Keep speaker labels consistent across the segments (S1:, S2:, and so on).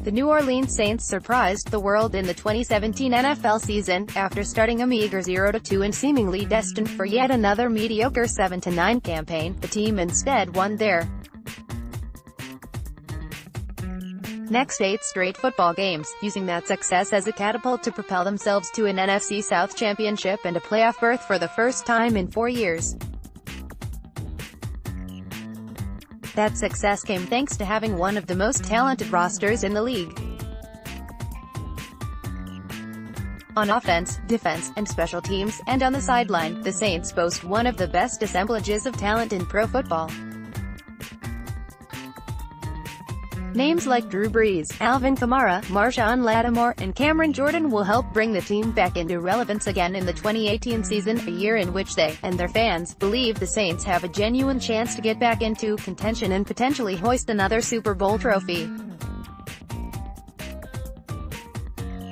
S1: The New Orleans Saints surprised the world in the 2017 NFL season, after starting a meager 0-2 and seemingly destined for yet another mediocre 7-9 campaign. The team instead won their next 8 straight football games, using that success as a catapult to propel themselves to an NFC South championship and a playoff berth for the first time in 4 years. That success came thanks to having one of the most talented rosters in the league. On offense, defense, and special teams, and on the sideline, the Saints boast one of the best assemblages of talent in pro football. Names like Drew Brees, Alvin Kamara, Marshawn Lattimore, and Cameron Jordan will help bring the team back into relevance again in the 2018 season, a year in which they, and their fans, believe the Saints have a genuine chance to get back into contention and potentially hoist another Super Bowl trophy.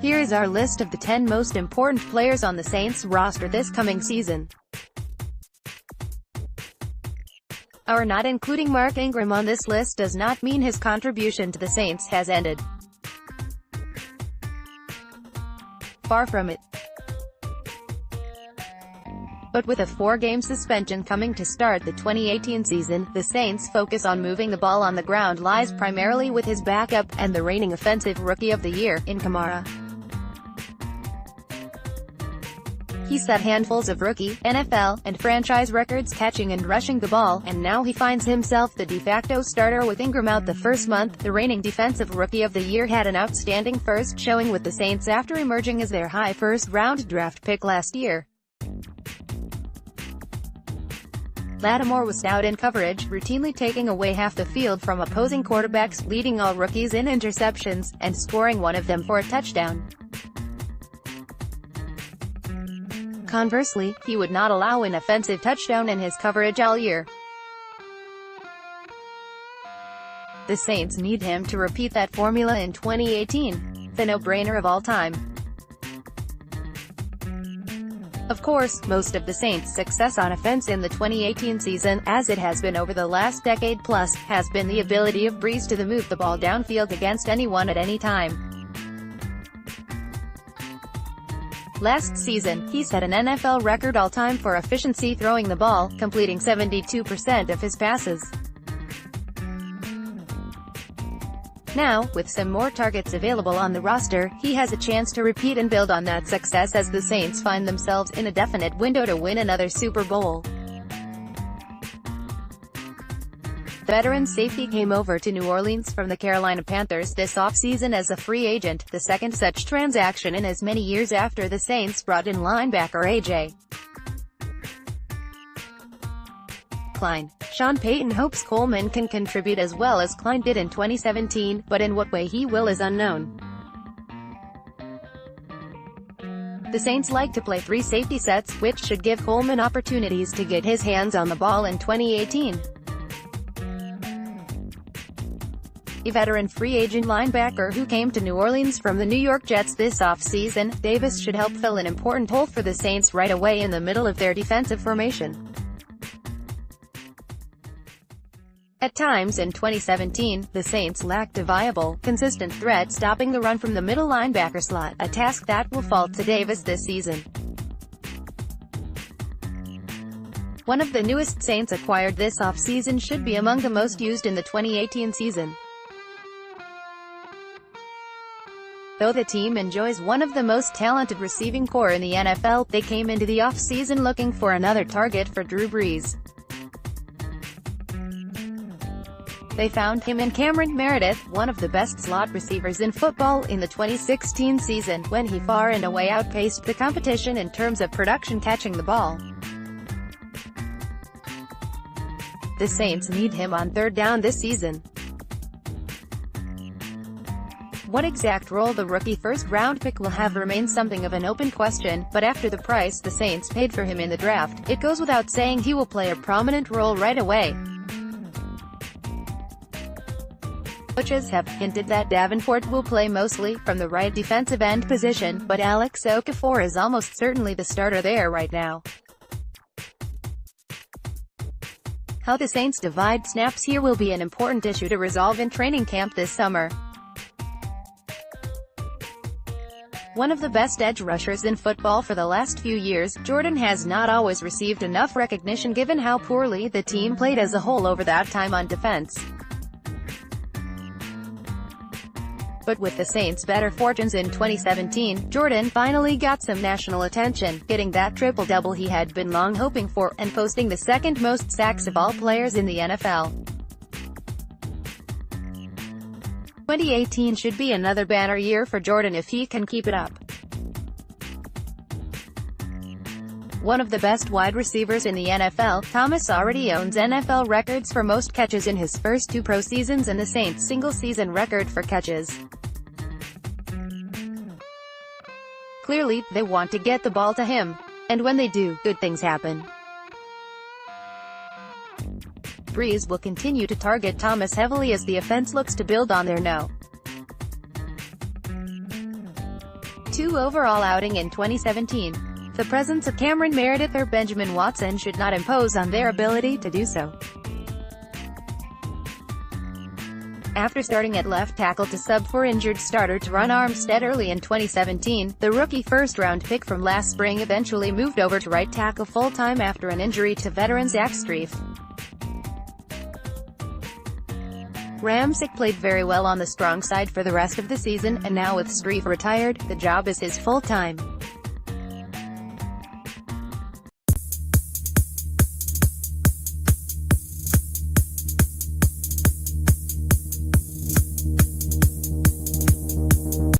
S1: Here is our list of the 10 most important players on the Saints roster this coming season. Our not including Mark Ingram on this list does not mean his contribution to the Saints has ended. Far from it. But with a 4-game suspension coming to start the 2018 season, the Saints' focus on moving the ball on the ground lies primarily with his backup, and the reigning Offensive Rookie of the Year, in Kamara. He set handfuls of rookie, NFL, and franchise records catching and rushing the ball, and now he finds himself the de facto starter with Ingram out the first month. The reigning Defensive Rookie of the Year had an outstanding first showing with the Saints after emerging as their high first-round draft pick last year. Lattimore was stout in coverage, routinely taking away half the field from opposing quarterbacks, leading all rookies in interceptions, and scoring one of them for a touchdown. Conversely, he would not allow an offensive touchdown in his coverage all year. The Saints need him to repeat that formula in 2018. The no-brainer of all time. Of course, most of the Saints' success on offense in the 2018 season, as it has been over the last decade plus, has been the ability of Brees to move the ball downfield against anyone at any time. Last season, he set an NFL record all-time for efficiency throwing the ball, completing 72% of his passes. Now, with some more targets available on the roster, he has a chance to repeat and build on that success as the Saints find themselves in a definite window to win another Super Bowl. The veteran safety came over to New Orleans from the Carolina Panthers this offseason as a free agent, the second such transaction in as many years after the Saints brought in linebacker A.J. Klein. Sean Payton hopes Coleman can contribute as well as Klein did in 2017, but in what way he will is unknown. The Saints like to play 3 safety sets, which should give Coleman opportunities to get his hands on the ball in 2018. A veteran free agent linebacker who came to New Orleans from the New York Jets this offseason, Davis should help fill an important hole for the Saints right away in the middle of their defensive formation. At times in 2017, the Saints lacked a viable, consistent threat stopping the run from the middle linebacker slot, a task that will fall to Davis this season. One of the newest Saints acquired this offseason should be among the most used in the 2018 season. Though the team enjoys one of the most talented receiving corps in the NFL, they came into the offseason looking for another target for Drew Brees. They found him in Cameron Meredith, one of the best slot receivers in football in the 2016 season, when he far and away outpaced the competition in terms of production catching the ball. The Saints need him on third down this season. What exact role the rookie first-round pick will have remains something of an open question, but after the price the Saints paid for him in the draft, it goes without saying he will play a prominent role right away. Coaches have hinted that Davenport will play mostly from the right defensive end position, but Alex Okafor is almost certainly the starter there right now. How the Saints divide snaps here will be an important issue to resolve in training camp this summer. One of the best edge rushers in football for the last few years, Jordan has not always received enough recognition given how poorly the team played as a whole over that time on defense. But with the Saints' better fortunes in 2017, Jordan finally got some national attention, getting that triple-double he had been long hoping for, and posting the second most sacks of all players in the NFL. 2018 should be another banner year for Jordan if he can keep it up. One of the best wide receivers in the NFL, Thomas already owns NFL records for most catches in his first 2 pro seasons and the Saints' single-season record for catches. Clearly, they want to get the ball to him. And when they do, good things happen. Breeze will continue to target Thomas heavily as the offense looks to build on their no. 2 overall outing in 2017. The presence of Cameron Meredith or Benjamin Watson should not impose on their ability to do so. After starting at left tackle to sub for injured starter Teron Armstead early in 2017, the rookie first-round pick from last spring eventually moved over to right tackle full-time after an injury to veteran Zach Strief. Ramczyk played very well on the strong side for the rest of the season, and now with Strief retired, the job is his full-time.